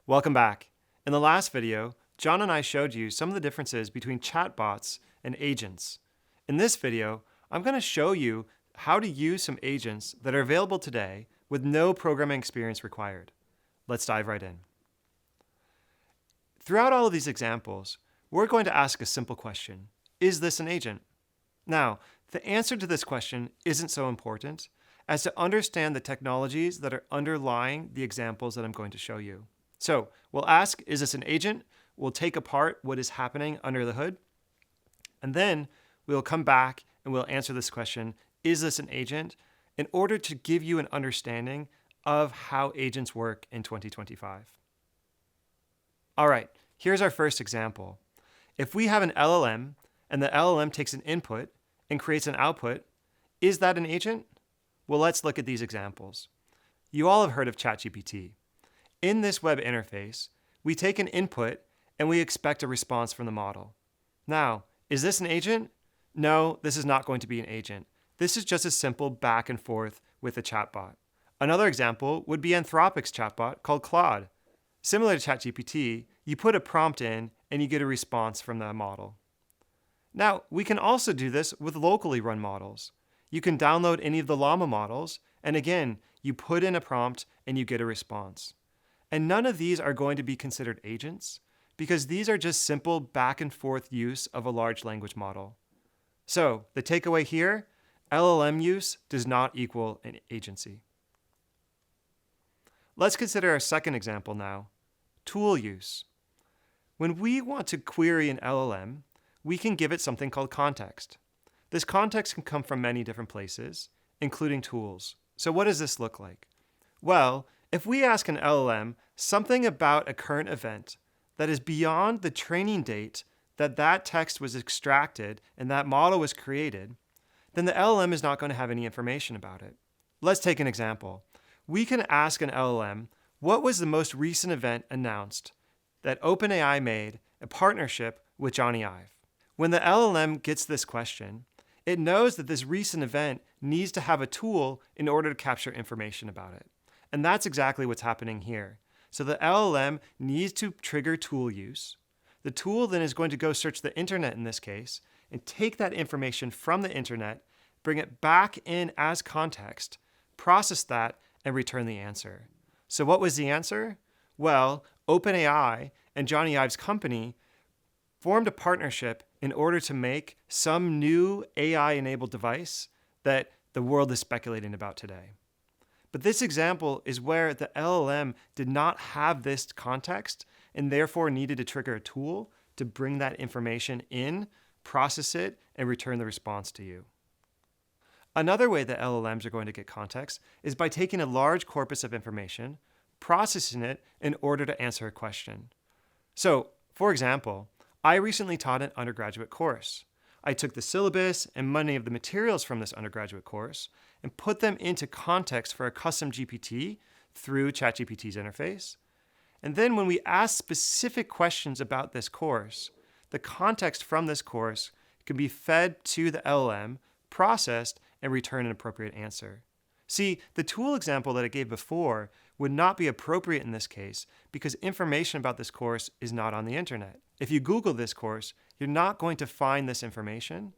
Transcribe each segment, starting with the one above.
Welcome back. In the last video, John and I showed you some of the differences between chatbots and agents. In this video, I'm going to show you how to use some agents that are available today with no programming experience required. Let's dive right in. Throughout all of these examples, we're going to ask a simple question. Is this an agent? Now, the answer to this question isn't so important as to understand the technologies that are underlying the examples that I'm going to show you. So we'll ask, is this an agent? We'll take apart what is happening under the hood. And then we'll come back and we'll answer this question, is this an agent? In order to give you an understanding of how agents work in 2025. All right, here's our first example. If we have an LLM and the LLM takes an input and creates an output, is that an agent? Well, let's look at these examples. You all have heard of ChatGPT. In this web interface, we take an input and we expect a response from the model. Now, is this an agent? No, this is not going to be an agent. This is just a simple back and forth with a chatbot. Another example would be Anthropic's chatbot called Claude. Similar to ChatGPT, you put a prompt in and you get a response from the model. Now, we can also do this with locally run models. You can download any of the Llama models, and again, you put in a prompt and you get a response. And none of these are going to be considered agents because these are just simple back and forth use of a large language model. So the takeaway here, LLM use does not equal an agency. Let's consider our second example now, tool use. When we want to query an LLM, we can give it something called context. This context can come from many different places, including tools. So what does this look like? Well, if we ask an LLM something about a current event that is beyond the training date that text was extracted and that model was created, then the LLM is not going to have any information about it. Let's take an example. We can ask an LLM, what was the most recent event announced that OpenAI made a partnership with Johnny Ive? When the LLM gets this question, it knows that this recent event needs to have a tool in order to capture information about it. And that's exactly what's happening here. So the LLM needs to trigger tool use. The tool then is going to go search the internet in this case and take that information from the internet, bring it back in as context, process that, and return the answer. So what was the answer? Well, OpenAI and Johnny Ive's company formed a partnership in order to make some new AI-enabled device that the world is speculating about today. But this example is where the LLM did not have this context and therefore needed to trigger a tool to bring that information in, process it, and return the response to you. Another way that LLMs are going to get context is by taking a large corpus of information, processing it in order to answer a question. So, for example, I recently taught an undergraduate course. I took the syllabus and many of the materials from this undergraduate course and put them into context for a custom GPT through ChatGPT's interface. And then when we ask specific questions about this course, the context from this course can be fed to the LLM, processed, and return an appropriate answer. See, the tool example that I gave before would not be appropriate in this case because information about this course is not on the internet. If you Google this course, you're not going to find this information,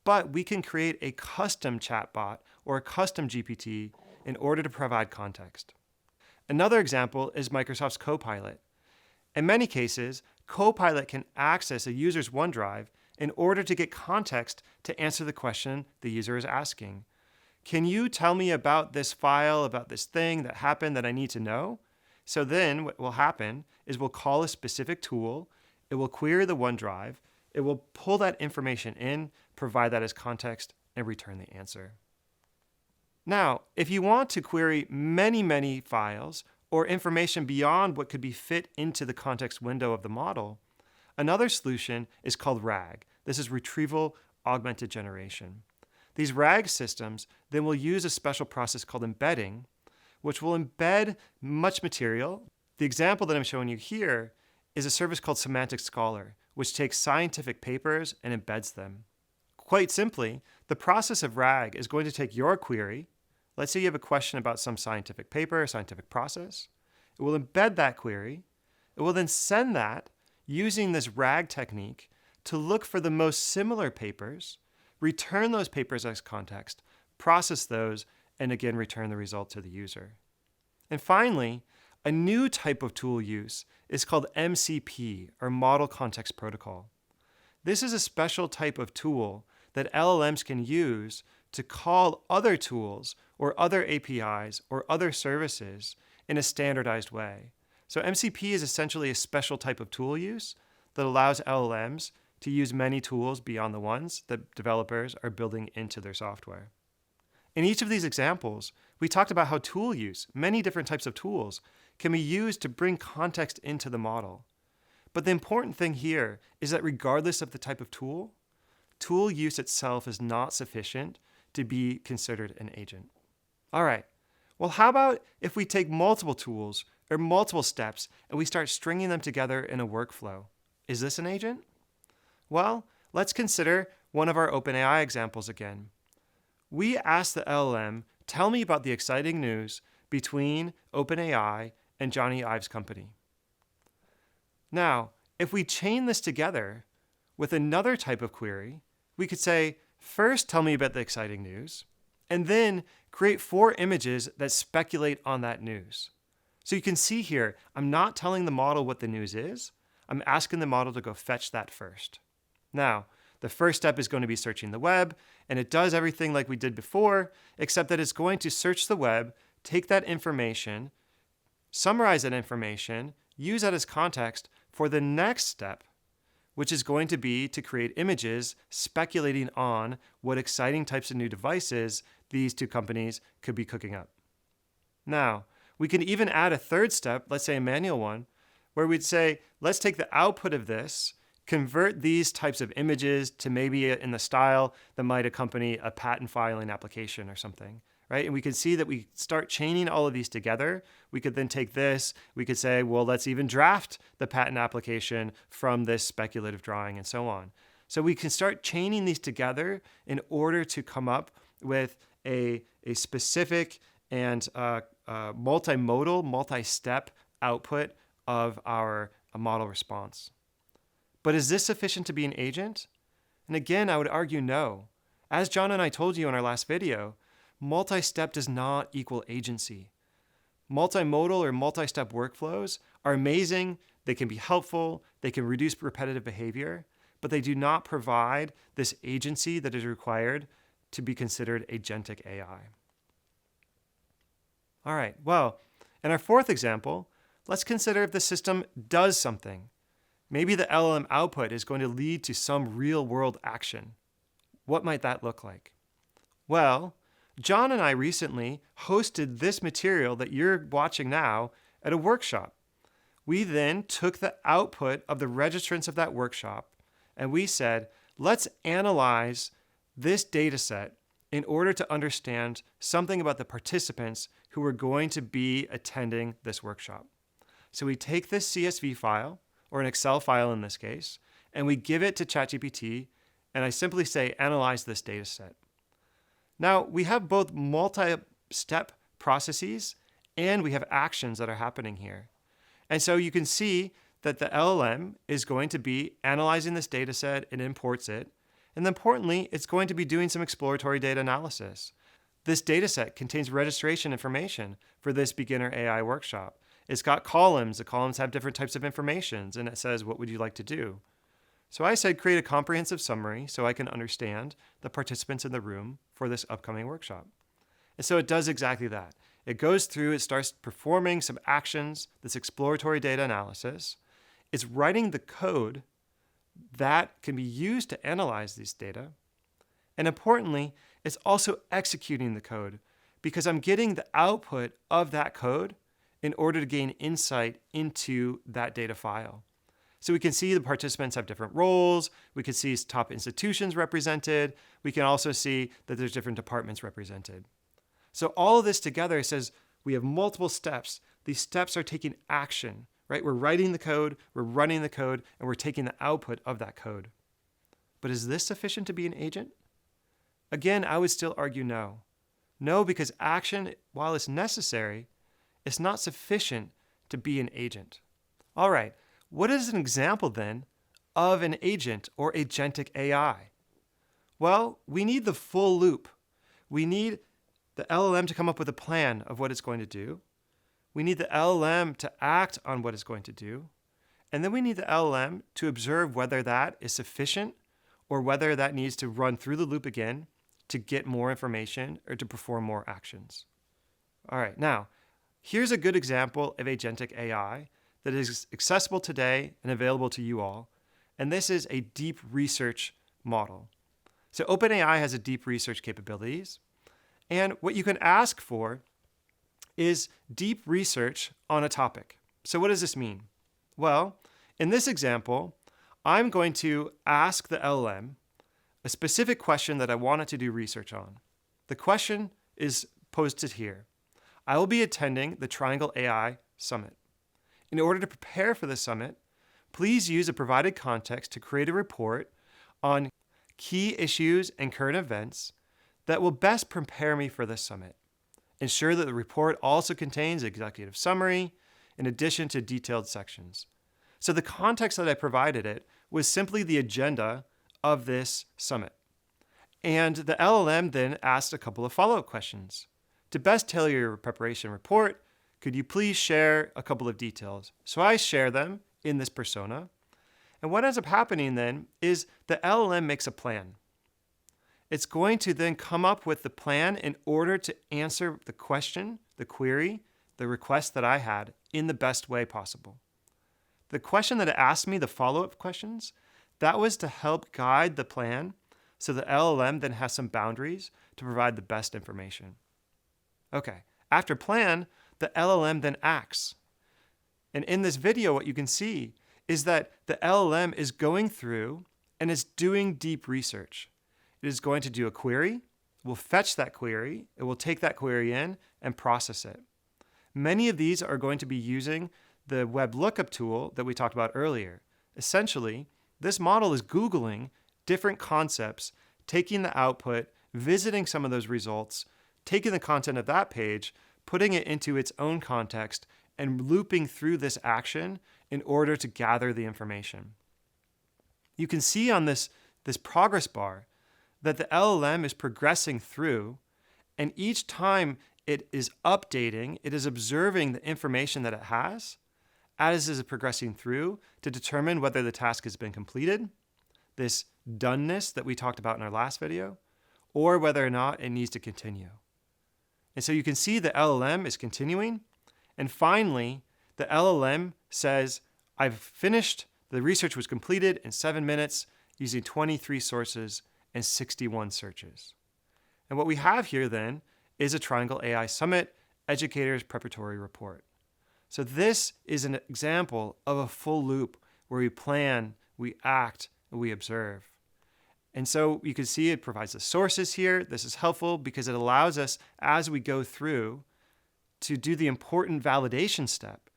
but we can create a custom chatbot or a custom GPT in order to provide context. Another example is Microsoft's Copilot. In many cases, Copilot can access a user's OneDrive in order to get context to answer the question the user is asking. Can you tell me about this file, about this thing that happened that I need to know? So then what will happen is we'll call a specific tool, it will query the OneDrive, it will pull that information in, provide that as context, and return the answer. Now, if you want to query many files or information beyond what could be fit into the context window of the model, another solution is called RAG. This is Retrieval Augmented Generation. These RAG systems then will use a special process called embedding, which will embed much material. The example that I'm showing you here is a service called Semantic Scholar, which takes scientific papers and embeds them. Quite simply, the process of RAG is going to take your query. Let's say you have a question about some scientific paper, scientific process. It will embed that query, It will then send that using this RAG technique to look for the most similar papers, return those papers as context, process those, and again return the result to the user. And finally, a new type of tool use is called MCP, or Model Context Protocol. This is a special type of tool that LLMs can use to call other tools or other APIs or other services in a standardized way. So MCP is essentially a special type of tool use that allows LLMs to use many tools beyond the ones that developers are building into their software. In each of these examples, we talked about how tool use, many different types of tools, can be used to bring context into the model. But the important thing here is that regardless of the type of tool, tool use itself is not sufficient to be considered an agent. All right, well, how about if we take multiple tools or multiple steps and we start stringing them together in a workflow? Is this an agent? Well, let's consider one of our OpenAI examples again. We asked the LLM, tell me about the exciting news between OpenAI and Johnny Ive's company. Now, if we chain this together with another type of query, we could say, first tell me about the exciting news, and then create 4 images that speculate on that news. So you can see here, I'm not telling the model what the news is. I'm asking the model to go fetch that first. Now, the first step is going to be searching the web, and it does everything like we did before, except that it's going to search the web, take that information, summarize that information, use that as context for the next step, which is going to be to create images speculating on what exciting types of new devices these 2 companies could be cooking up. Now, we can even add a third step, let's say a manual one, where we'd say, let's take the output of this, convert these types of images to maybe in the style that might accompany a patent filing application or something, right? And we can see that we start chaining all of these together. We could then take this, we could say, well, let's even draft the patent application from this speculative drawing and so on. So we can start chaining these together in order to come up with a specific and multimodal, multi-step output of our model response. But is this sufficient to be an agent? And again, I would argue no. As John and I told you in our last video, multi-step does not equal agency. Multimodal or multi-step workflows are amazing, they can be helpful, they can reduce repetitive behavior, but they do not provide this agency that is required to be considered agentic AI. All right, well, in our 4th example, let's consider if the system does something. Maybe the LLM output is going to lead to some real-world action. What might that look like? Well, John and I recently hosted this material that you're watching now at a workshop. We then took the output of the registrants of that workshop and we said, let's analyze this data set in order to understand something about the participants who are going to be attending this workshop. So we take this CSV file, or an Excel file in this case, and we give it to ChatGPT, and I simply say, analyze this data set. Now, we have both multi-step processes and we have actions that are happening here. And so you can see that the LLM is going to be analyzing this data set and imports it. And importantly, it's going to be doing some exploratory data analysis. This data set contains registration information for this beginner AI workshop. It's got columns. The columns have different types of information, and it says, what would you like to do? So I said, create a comprehensive summary so I can understand the participants in the room for this upcoming workshop. And so it does exactly that. It goes through, it starts performing some actions, this exploratory data analysis. It's writing the code that can be used to analyze these data. And importantly, it's also executing the code because I'm getting the output of that code in order to gain insight into that data file. So we can see the participants have different roles. We can see top institutions represented. We can also see that there's different departments represented. So all of this together says we have multiple steps. These steps are taking action, right? We're writing the code, we're running the code, and we're taking the output of that code. But is this sufficient to be an agent? Again, I would still argue no. No, because action, while it's necessary, it's not sufficient to be an agent. All right, what is an example then of an agent or agentic AI? Well, we need the full loop. We need the LLM to come up with a plan of what it's going to do. We need the LLM to act on what it's going to do. And then we need the LLM to observe whether that is sufficient or whether that needs to run through the loop again to get more information or to perform more actions. All right, now, here's a good example of agentic AI that is accessible today and available to you all. And this is a deep research model. So OpenAI has a deep research capabilities. And what you can ask for is deep research on a topic. So what does this mean? Well, in this example, I'm going to ask the LLM a specific question that I want it to do research on. The question is posted here. I will be attending the Triangle AI Summit. In order to prepare for the summit, please use a provided context to create a report on key issues and current events that will best prepare me for this summit. Ensure that the report also contains an executive summary in addition to detailed sections. So the context that I provided it was simply the agenda of this summit. And the LLM then asked a couple of follow-up questions. To best tailor your preparation report, could you please share a couple of details? So I share them in this persona. And what ends up happening then is the LLM makes a plan. It's going to then come up with the plan in order to answer the question, the query, the request that I had in the best way possible. The question that it asked me, the follow-up questions, that was to help guide the plan so the LLM then has some boundaries to provide the best information. Okay, after plan, the LLM then acts. And in this video, what you can see is that the LLM is going through and is doing deep research. It is going to do a query, will fetch that query, it will take that query in and process it. Many of these are going to be using the web lookup tool that we talked about earlier. Essentially, this model is Googling different concepts, taking the output, visiting some of those results, taking the content of that page, putting it into its own context, and looping through this action in order to gather the information. You can see on this progress bar that the LLM is progressing through, and each time it is updating, it is observing the information that it has as it is progressing through to determine whether the task has been completed, this doneness that we talked about in our last video, or whether or not it needs to continue. And so you can see the LLM is continuing, and finally, the LLM says, I've finished, the research was completed in 7 minutes using 23 sources and 61 searches. And what we have here then is a Triangle AI Summit Educators Preparatory Report. So this is an example of a full loop where we plan, we act, and we observe. And so you can see it provides the sources here. This is helpful because it allows us, as we go through, to do the important validation step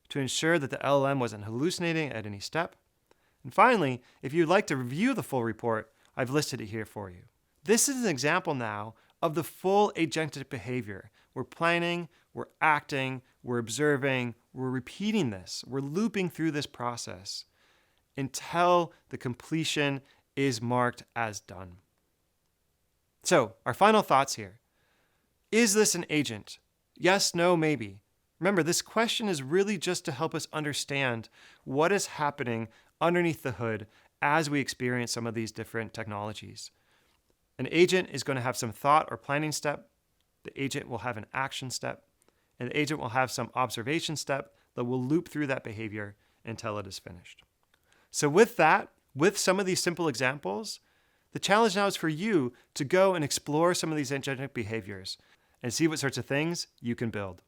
to ensure that the LLM wasn't hallucinating at any step. And finally, if you'd like to review the full report, I've listed it here for you. This is an example now of the full agentic behavior. We're planning, we're acting, we're observing, we're repeating this, we're looping through this process until the completion is marked as done. So, our final thoughts here. Is this an agent? Yes, no, maybe. Remember, this question is really just to help us understand what is happening underneath the hood as we experience some of these different technologies. An agent is going to have some thought or planning step. The agent will have an action step. And the agent will have some observation step that will loop through that behavior until it is finished. So with that, with some of these simple examples, the challenge now is for you to go and explore some of these agentic behaviors and see what sorts of things you can build.